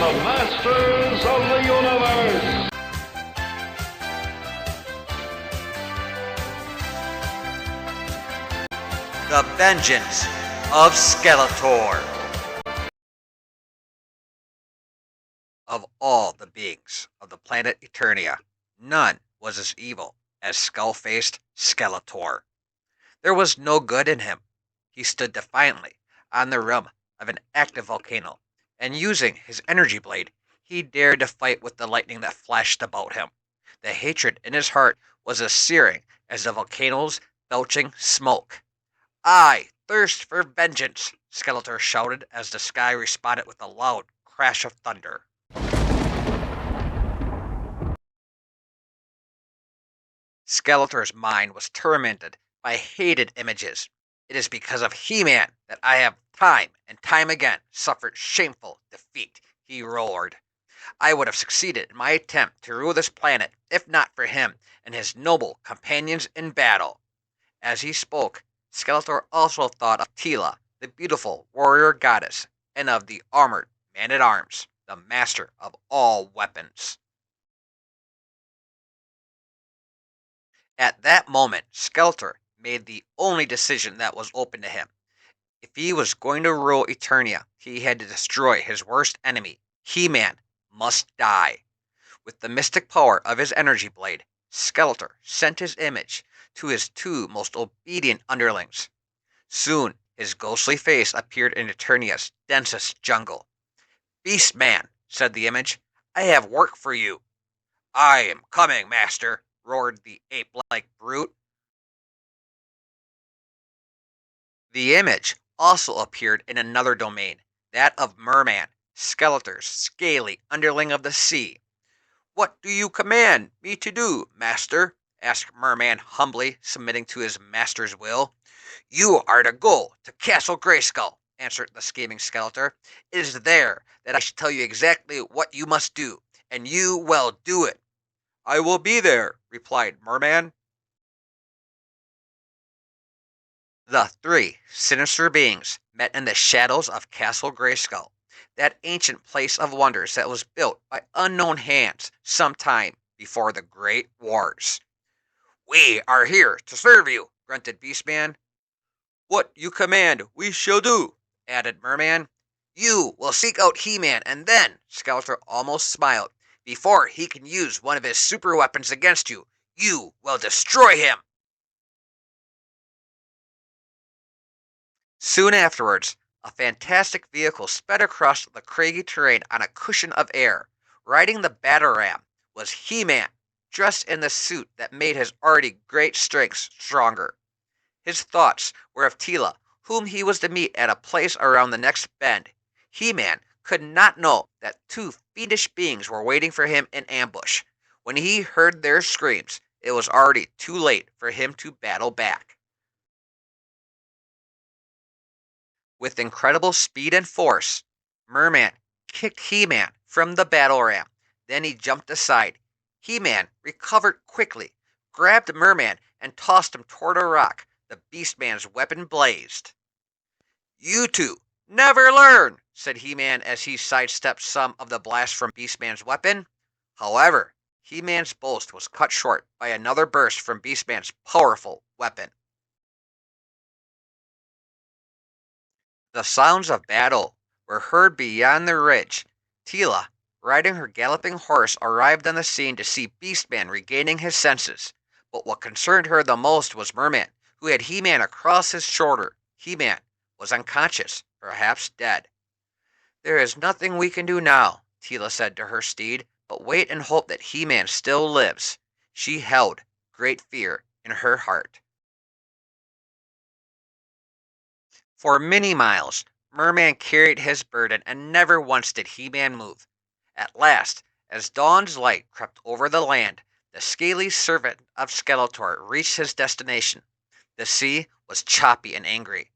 the Masters of the Universe. The Vengeance of Skeletor. Of all the beings of the planet Eternia, none was as evil as skull-faced Skeletor. There was no good in him. He stood defiantly on the rim of an active volcano, and using his energy blade, he dared to fight with the lightning that flashed about him. The hatred in his heart was as searing as the volcano's belching smoke. "I thirst for vengeance," Skeletor shouted as the sky responded with a loud crash of thunder. Skeletor's mind was tormented by hated images. "It is because of He-Man that I have time and time again suffered shameful defeat," he roared. "I would have succeeded in my attempt to rule this planet if not for him and his noble companions in battle." As he spoke, Skeletor also thought of Teela, the beautiful warrior goddess, and of the armored man-at-arms, the master of all weapons. At that moment, Skeletor made the only decision that was open to him. If he was going to rule Eternia, he had to destroy his worst enemy. He-Man must die. With the mystic power of his energy blade, Skeletor sent his image to his two most obedient underlings. Soon his ghostly face appeared in Eternia's densest jungle. "Beastman," said the image, "I have work for you." "I am coming, master," roared the ape-like brute. The image also appeared in another domain, that of Merman, Skeletor's scaly underling of the sea. "What do you command me to do, master?" asked Merman humbly, submitting to his master's will. "You are to go to Castle Grayskull," answered the scheming Skeletor. "It is there that I shall tell you exactly what you must do, and you will do it." "I will be there," replied Merman. The three sinister beings met in the shadows of Castle Grayskull, that ancient place of wonders that was built by unknown hands some time before the Great Wars. "We are here to serve you," grunted Beastman. "What you command we shall do," added Merman. "You will seek out He-Man, and then," Skeletor almost smiled, "before he can use one of his super weapons against you, you will destroy him." Soon afterwards, a fantastic vehicle sped across the craggy terrain on a cushion of air. Riding the battle ram was He-Man, dressed in the suit that made his already great strength stronger. His thoughts were of Teela, whom he was to meet at a place around the next bend. He-Man could not know that two fiendish beings were waiting for him in ambush. When he heard their screams, it was already too late for him to battle back. With incredible speed and force, Merman kicked He-Man from the battle ram. Then he jumped aside. He-Man recovered quickly, grabbed Merman, and tossed him toward a rock. The Beastman's weapon blazed. "You two never learn," said He-Man as he sidestepped some of the blast from Beastman's weapon. However, He-Man's boast was cut short by another burst from Beastman's powerful weapon. The sounds of battle were heard beyond the ridge. Teela, riding her galloping horse, arrived on the scene to see Beastman regaining his senses. But what concerned her the most was Merman, who had He-Man across his shoulder. He-Man was unconscious, perhaps dead. "There is nothing we can do now," Teela said to her steed, "but wait and hope that He-Man still lives." She held great fear in her heart. For many miles, Merman carried his burden, and never once did He-Man move. At last, as dawn's light crept over the land, the scaly servant of Skeletor reached his destination. The sea was choppy and angry.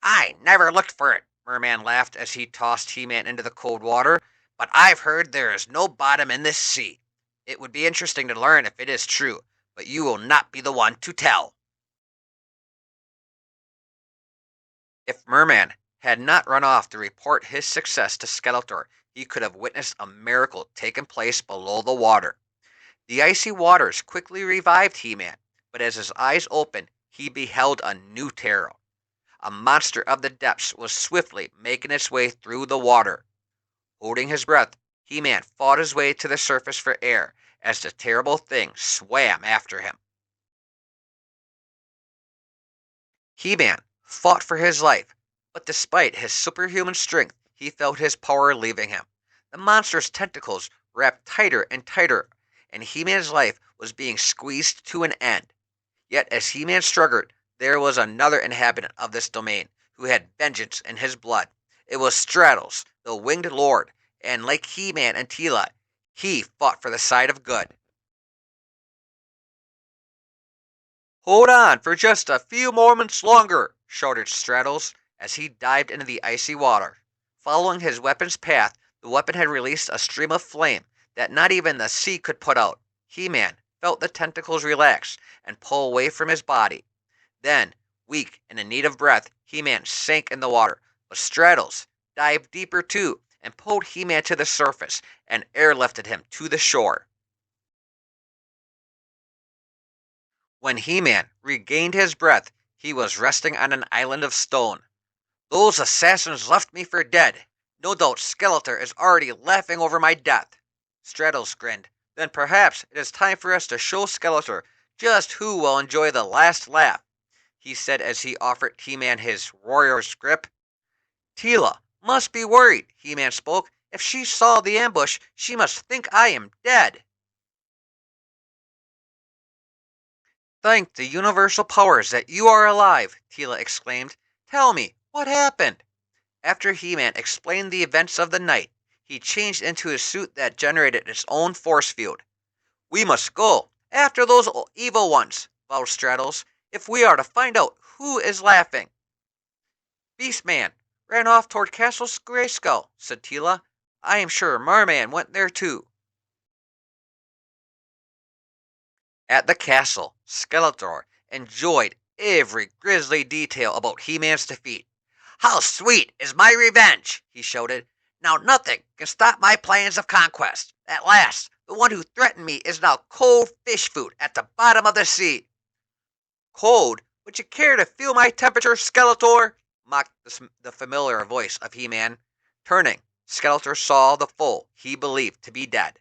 "I never looked for it," Merman laughed as he tossed He-Man into the cold water, "but I've heard there is no bottom in this sea. It would be interesting to learn if it is true, but you will not be the one to tell." If Merman had not run off to report his success to Skeletor, he could have witnessed a miracle taking place below the water. The icy waters quickly revived He-Man, but as his eyes opened, he beheld a new terror. A monster of the depths was swiftly making its way through the water. Holding his breath, He-Man fought his way to the surface for air as the terrible thing swam after him. He-Man fought for his life, but despite his superhuman strength, he felt his power leaving him. The monster's tentacles wrapped tighter and tighter, and He-Man's life was being squeezed to an end. Yet as He-Man struggled, there was another inhabitant of this domain who had vengeance in his blood. It was Stratos, the Winged Lord, and like He-Man and Teela, he fought for the side of good. "Hold on for just a few moments longer," shouted Stratos as he dived into the icy water. Following his weapon's path, the weapon had released a stream of flame that not even the sea could put out. He-Man felt the tentacles relax and pull away from his body. Then, weak and in need of breath, He-Man sank in the water, but Stratos dived deeper too and pulled He-Man to the surface and airlifted him to the shore. When He-Man regained his breath, he was resting on an island of stone. "Those assassins left me for dead. No doubt Skeletor is already laughing over my death." Stratos grinned. "Then perhaps it is time for us to show Skeletor just who will enjoy the last laugh," he said as he offered He-Man his warrior's grip. "Teela must be worried," He-Man spoke. "If she saw the ambush, she must think I am dead." "Thank the universal powers that you are alive," Teela exclaimed. "Tell me, what happened?" After He-Man explained the events of the night, he changed into a suit that generated its own force field. "We must go after those evil ones," vowed Stratos, "if we are to find out who is laughing." "Beastman ran off toward Castle Grayskull," said Teela. "I am sure Merman went there too." At the castle, Skeletor enjoyed every grisly detail about He-Man's defeat. "How sweet is my revenge!" he shouted. "Now nothing can stop my plans of conquest. At last, the one who threatened me is now cold fish food at the bottom of the sea." "Cold? Would you care to feel my temperature, Skeletor?" mocked the familiar voice of He-Man. Turning, Skeletor saw the foe he believed to be dead.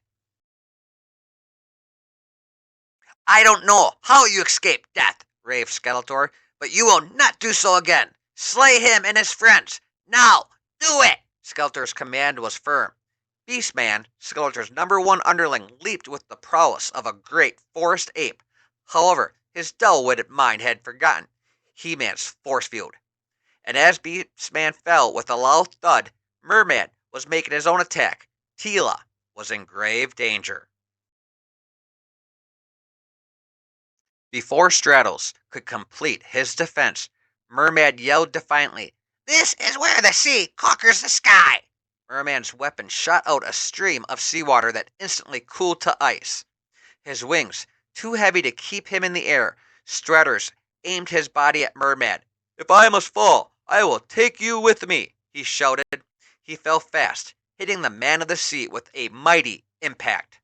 "I don't know how you escaped death," raved Skeletor, "but you will not do so again. Slay him and his friends. Now, do it!" Skeletor's command was firm. Beastman, Skeletor's #1 underling, leaped with the prowess of a great forest ape. However, his dull-witted mind had forgotten He-Man's force field. And as Beastman fell with a loud thud, Merman was making his own attack. Teela was in grave danger. Before Stratos could complete his defense, Merman yelled defiantly, "This is where the sea conquers the sky!" Merman's weapon shot out a stream of seawater that instantly cooled to ice. His wings, too heavy to keep him in the air, Stratos aimed his body at Merman. "If I must fall, I will take you with me," he shouted. He fell fast, hitting the man of the sea with a mighty impact.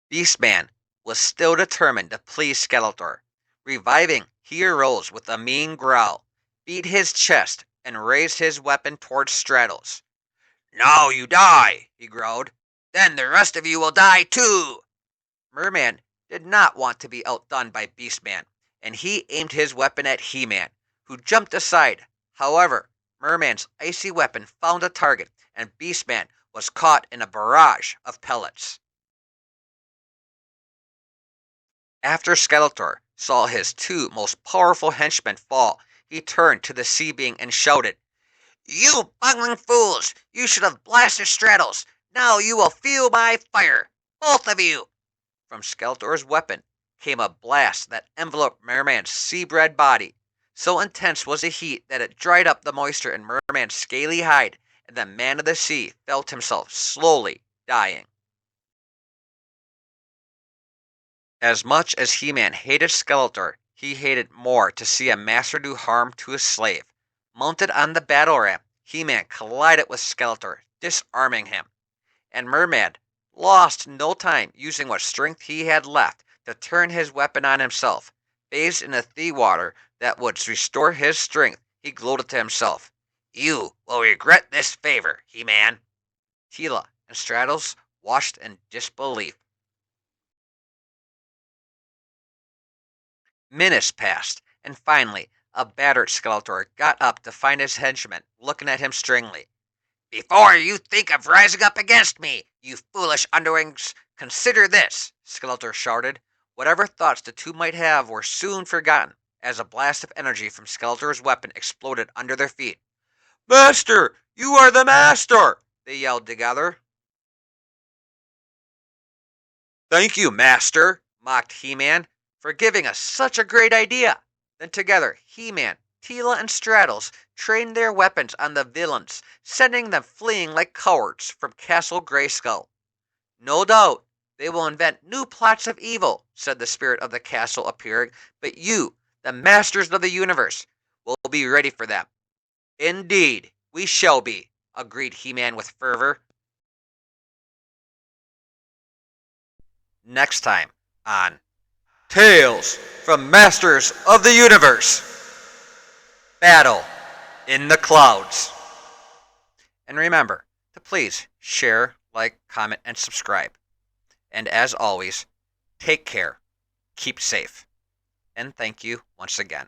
Beastman was still determined to please Skeletor. Reviving, he arose with a mean growl, beat his chest, and raised his weapon towards Stratos. "Now you die," he growled. "Then the rest of you will die too." Merman did not want to be outdone by Beastman, and he aimed his weapon at He-Man, who jumped aside. However, Merman's icy weapon found a target, and Beastman was caught in a barrage of pellets. After Skeletor saw his two most powerful henchmen fall, he turned to the sea being and shouted, "You bungling fools! You should have blasted Stratos! Now you will feel my fire! Both of you!" From Skeletor's weapon came a blast that enveloped Merman's sea-bred body. So intense was the heat that it dried up the moisture in Merman's scaly hide, and the man of the sea felt himself slowly dying. As much as He-Man hated Skeletor, he hated more to see a master do harm to a slave. Mounted on the battle ram, He-Man collided with Skeletor, disarming him, and Merman lost no time using what strength he had left to turn his weapon on himself. Bathed in a sea water that would restore his strength, he gloated to himself. You will regret this favor, He-Man. Teela and Stratos watched in disbelief. Minutes passed, and finally, a battered Skeletor got up to find his henchman looking at him sternly. Before you think of rising up against me, you foolish underlings, consider this, Skeletor shouted. Whatever thoughts the two might have were soon forgotten, as a blast of energy from Skeletor's weapon exploded under their feet. Master! You are the master! They yelled together. Thank you, Master, mocked He-Man, for giving us such a great idea. Then together, He-Man, Teela, and Stratos trained their weapons on the villains, sending them fleeing like cowards from Castle Grayskull. No doubt, they will invent new plots of evil, said the spirit of the castle appearing, but you, the masters of the universe, will be ready for them. Indeed, we shall be, agreed He-Man with fervor. Next time on Tales from Masters of the Universe. Battle in the Clouds. And remember to please share, like, comment, and subscribe. And as always, take care, keep safe, and thank you once again.